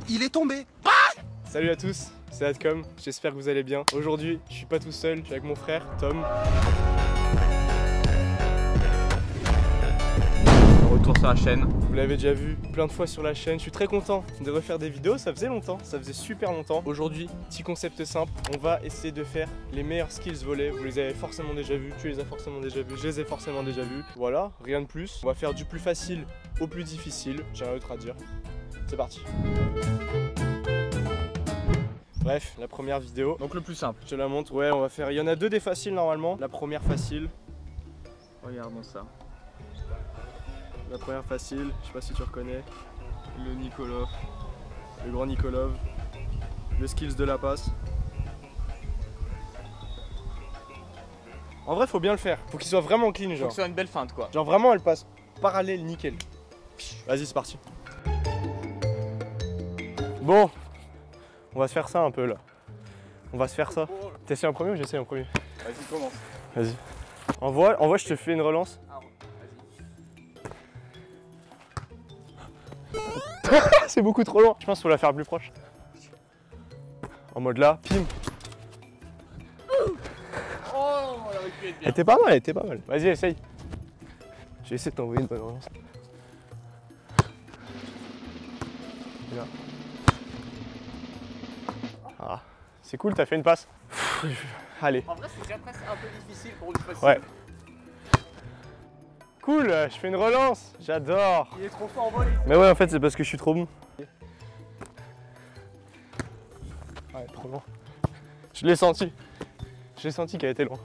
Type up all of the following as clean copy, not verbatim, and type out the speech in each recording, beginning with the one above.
il est tombé. Salut à tous, c'est Adcom, j'espère que vous allez bien. Aujourd'hui, je suis pas tout seul, je suis avec mon frère, Tom. Retour sur la chaîne. Vous l'avez déjà vu plein de fois sur la chaîne, je suis très content de refaire des vidéos, ça faisait longtemps, ça faisait super longtemps. Aujourd'hui, petit concept simple, on va essayer de faire les meilleurs skills volés. Vous les avez forcément déjà vus, tu les as forcément déjà vus, je les ai forcément déjà vus. Voilà, rien de plus. On va faire du plus facile au plus difficile, j'ai rien d'autre à dire. C'est parti. Bref, la première vidéo. Donc le plus simple. Je te la montre, ouais, on va faire. Il y en a deux des faciles normalement. La première facile. Regardons ça. La première facile, je sais pas si tu reconnais. Le Nikolov. Le grand Nikolov. Le skills de la passe. En vrai, faut bien le faire. Faut qu'il soit vraiment clean, Faut genre. que ce soit une belle feinte quoi. Genre vraiment, elle passe parallèle, nickel. Vas-y, c'est parti. Bon, on va se faire ça un peu là. On va se faire ça. T'essayes en premier ou j'essaye en premier? Vas-y, commence. Vas-y. Envoie, je te fais une relance. C'est beaucoup trop long. Je pense qu'il faut la faire plus proche. En mode là, pim. Oh, elle aurait pu être bien. Elle était pas mal, elle était pas mal. Vas-y, essaye. J'ai essayé de t'envoyer une bonne relance. Là. Ah, c'est cool, t'as fait une passe. Allez. En vrai, c'est déjà presque un peu difficile pour une facile. Ouais. Cool, je fais une relance. J'adore. Il est trop fort en volley. Mais ouais, en fait, c'est parce que je suis trop bon. Ouais, trop loin. Je l'ai senti. J'ai senti qu'elle était loin.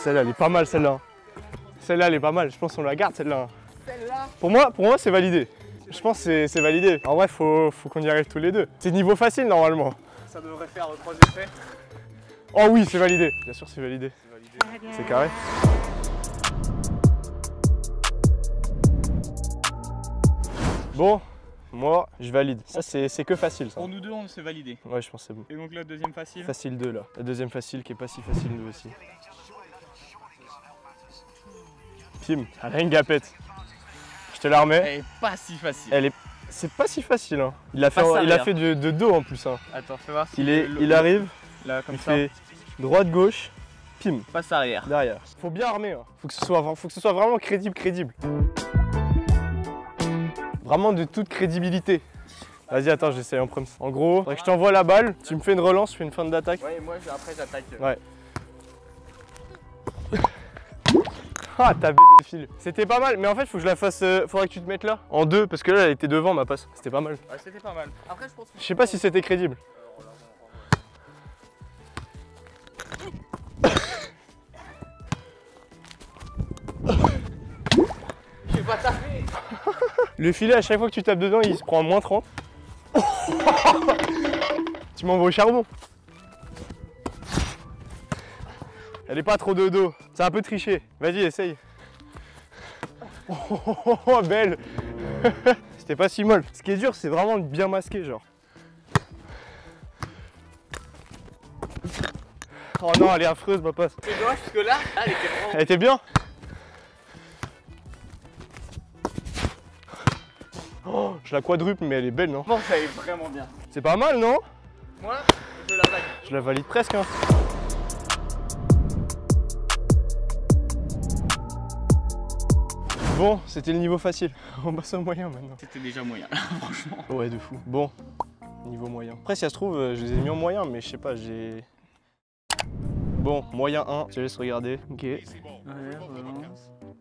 Celle-là, elle est pas mal, celle-là. Celle-là, elle est pas mal. Je pense qu'on la garde, celle-là. Celle-là. Pour moi, c'est validé. Je pense que c'est validé. En vrai, faut qu'on y arrive tous les deux. C'est niveau facile, normalement. Ça devrait faire 3 effets. Oh oui, c'est validé. Bien sûr, c'est validé. C'est validé. C'est carré. Bon, moi, je valide. Ça, c'est que facile, ça. Pour nous deux, on s'est validé. Ouais, je pense que c'est bon. Et donc la deuxième facile. Facile 2, là. La deuxième facile qui est pas si facile, nous aussi. Pim, elle a une gapette. Je te la remets. Elle est pas si facile. C'est pas si facile, hein. Il a Passe fait de dos en plus, hein. Attends, fais voir si Il arrive, là comme il ça. fait droite-gauche, pim, Passe arrière. derrière. Faut bien armer, hein. Faut que ce soit vraiment crédible. Vraiment de toute crédibilité. Vas-y, attends, j'essaye en premier. En gros, faudrait que je t'envoie la balle, tu me fais une relance, je fais une feinte d'attaque. Ouais, moi après j'attaque. Ouais. Ah, t'as baisé le fil. C'était pas mal, mais en fait, faut que je la fasse. Faudrait que tu te mettes là, en deux, parce que là, elle était devant ma passe. C'était pas mal. Ouais, c'était pas mal. Après, je pense que. Je sais pas si c'était crédible. J'ai pas tapé. Le filet, à chaque fois que tu tapes dedans, il se prend moins 30. Tu m'envoies au charbon. Elle est pas trop de dos. C'est un peu triché. Vas-y, essaye. Oh, belle. C'était pas si molle. Ce qui est dur, c'est vraiment de bien masquer, genre. Oh non, elle est affreuse, ma passe. C'est dommage parce que là, elle était vraiment. Elle était bien. Oh, je la quadruple, mais elle est belle, non? Bon, ça est vraiment bien. C'est pas mal, non? Moi, je la valide. Je la valide presque, hein. Bon, c'était le niveau facile. On passe au moyen maintenant. C'était déjà moyen, franchement. Ouais, de fou. Bon, niveau moyen. Après, si ça se trouve, je les ai mis en moyen, mais je sais pas, j'ai... Bon, moyen 1, je te laisse regarder. Ok.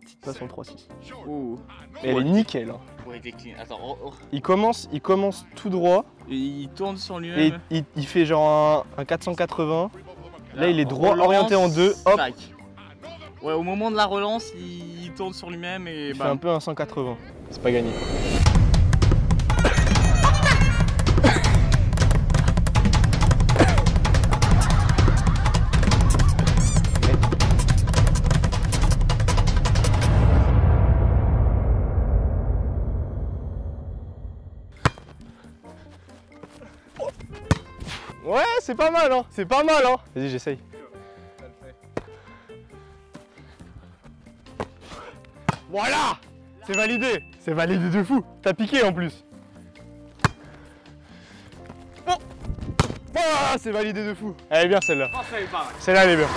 Petite passe en 3-6. Oh. Mais elle est nickel, hein. Ouais, il est clean. Attends, Il commence tout droit, Et il tourne sur et lui-même. il fait genre un 480. Là, il est droit, relance, orienté en 2, hop. tac. Ouais, au moment de la relance, il tourne sur lui-même et Il fait un peu un 180. C'est pas gagné. Ouais, c'est pas mal, hein. C'est pas mal, hein. Vas-y, j'essaye. Voilà. c'est validé. C'est validé de fou. T'as piqué en plus. Oh, ah, c'est validé de fou. Elle est bien celle-là. Oh, ça est pas mal. Celle-là, elle est bien.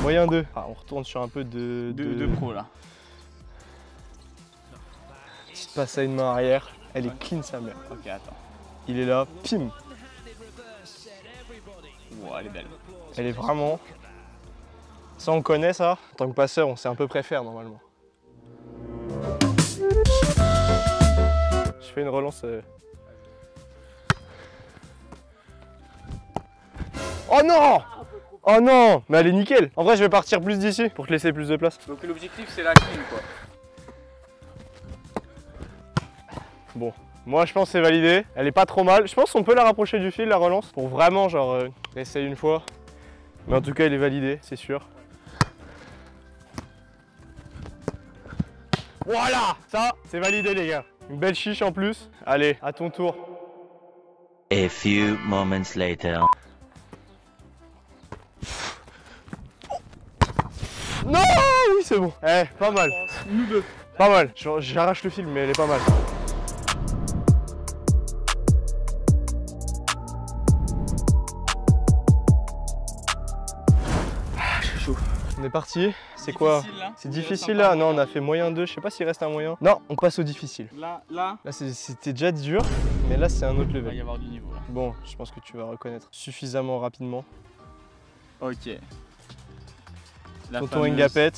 Moyen 2. Ah, on retourne sur un peu De pro là. Petite passe à une main arrière. Elle est clean sa mère. Ok, attends. Il est là. Pim. Wow, elle est belle. Elle est vraiment... Ça, on connaît ça. En tant que passeur, on sait à peu près faire normalement. Je fais une relance. Oh non! Oh non! Mais elle est nickel! En vrai, je vais partir plus d'ici pour te laisser plus de place. Donc l'objectif c'est la clean quoi. Bon, moi je pense que c'est validé. Elle est pas trop mal. Je pense qu'on peut la rapprocher du fil, la relance, pour vraiment genre essayer une fois. Mais en tout cas, elle est validée, c'est sûr. Voilà! Ça, c'est validé les gars. Une belle chiche en plus. Allez, à ton tour. A few moments later. Non! Oui, c'est bon. Eh, pas mal. Nous deux. Pas mal. J'arrache le film, mais elle est pas mal. Ah, je suis chaud. On est parti. C'est quoi? C'est difficile là? Non, on a fait moyen 2. Je sais pas s'il reste un moyen. Non, on passe au difficile. Là, Là, c'était déjà dur, mais là, c'est un autre il va y level. avoir du niveau là. Bon, je pense que tu vas reconnaître suffisamment rapidement. Ok. La Tonton fameuse Ngapet.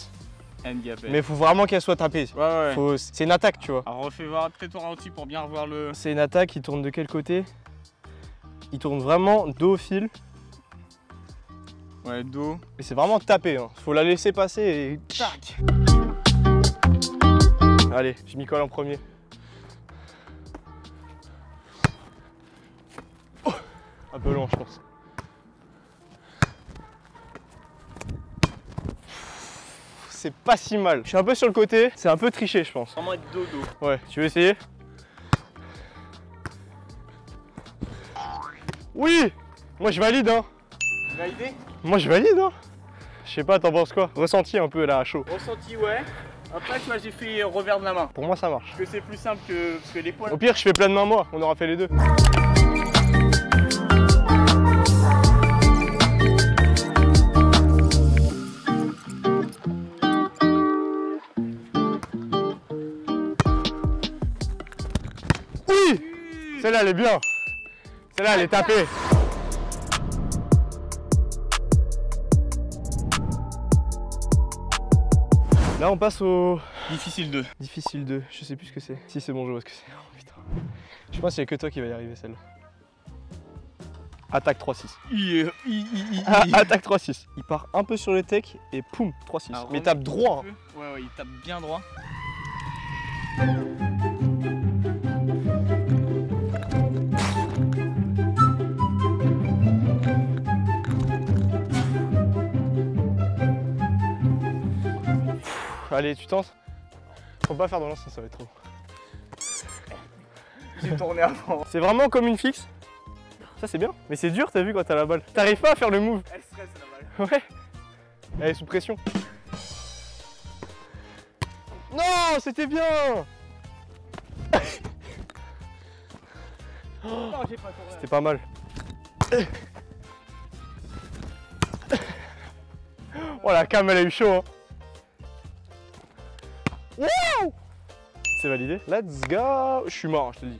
Ngapet. Mais faut vraiment qu'elle soit tapée. Ouais, ouais. C'est une attaque, tu vois. Alors refais voir très ralenti pour bien revoir le... C'est une attaque, il tourne de quel côté? Il tourne vraiment dos au fil. Ouais, dos. Et c'est vraiment tapé, hein. Faut la laisser passer et tac. Allez, je m'y colle en premier. Oh, un peu long, je pense. C'est pas si mal. Je suis un peu sur le côté, c'est un peu triché, je pense. Vraiment être dos. Ouais, tu veux essayer? Oui! Moi je valide, hein. Validé? Moi je valide, hein. Je sais pas, t'en penses quoi? Ressenti un peu là à chaud. Ressenti, ouais. Après, tu vois, j'ai fait revers de la main. Pour moi ça marche. Parce que c'est plus simple que... Parce que les points... Au pire, je fais plein de mains moi, on aura fait les deux. Oui! Celle-là, elle est bien. Celle-là, elle est tapée. Là, on passe au... Difficile 2. Difficile 2. Je sais plus ce que c'est. Si, c'est bon, je vois ce que c'est. Oh, putain. Je pense qu'il n'y a que toi qui va y arriver, celle-là. Attaque 3-6. Attaque 3-6. Il part un peu sur le tech et poum, 3-6. Mais il tape droit. Hein. Ouais, il tape bien droit. Allez, tu tentes. Faut pas faire dans l'ancien, ça va être trop. J'ai tourné avant. C'est vraiment comme une fixe. Ça c'est bien. Mais c'est dur, t'as vu quand t'as la balle. T'arrives pas à faire le move. Elle stresse la balle. Ouais. Elle est sous pression. Non, c'était bien. Non, j'ai pas tourné. C'était pas mal. Oh la cam, elle a eu chaud. Hein. Wow. C'est validé. Let's go. Je suis mort, je te le dis.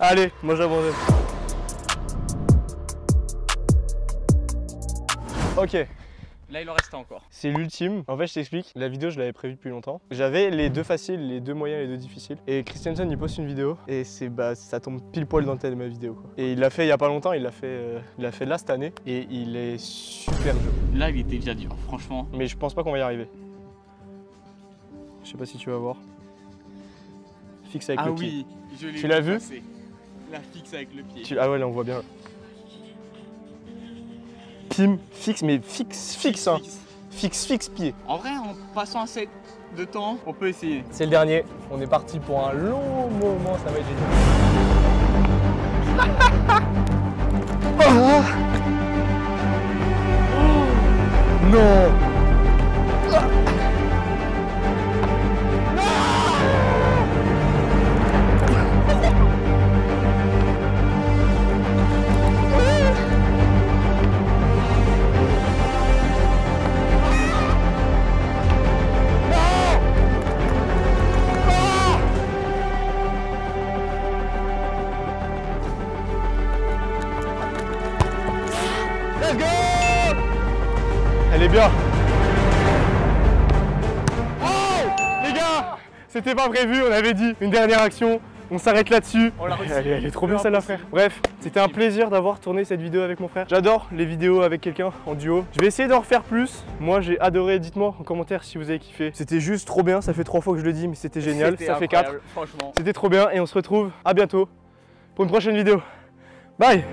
Allez, moi j'abandonne. Ok. Là, il en reste encore. C'est l'ultime. En fait, je t'explique. La vidéo, je l'avais prévue depuis longtemps. J'avais les deux faciles, les deux moyens, les deux difficiles. Et Christiansen, il poste une vidéo. Et c'est ça tombe pile poil dans le thème de ma vidéo. Quoi. Et il l'a fait il y a pas longtemps. Il l'a fait là cette année. Et il est super dur. Là, il était déjà dur, franchement. Mais je pense pas qu'on va y arriver. Je sais pas si tu vas voir. Fixe avec le pied. Ah oui, je l'ai. Tu l'as vu? Passer. La fixe avec le pied. Ah ouais, là on voit bien. Pim, fixe, mais fixe, hein. fixe pied. En vrai, en passant assez de temps, on peut essayer. C'est le dernier. On est parti pour un long moment, ça va être génial. Oh non. Let's go! Elle est bien. Oh les gars, c'était pas prévu, on avait dit une dernière action. On s'arrête là-dessus. Elle est trop bien celle-là, frère. Bref, c'était un plaisir d'avoir tourné cette vidéo avec mon frère. J'adore les vidéos avec quelqu'un en duo. Je vais essayer d'en refaire plus. Moi, j'ai adoré. Dites-moi en commentaire si vous avez kiffé. C'était juste trop bien. Ça fait 3 fois que je le dis, mais c'était génial. Ça fait 4. Franchement. C'était trop bien et on se retrouve à bientôt pour une prochaine vidéo. Bye!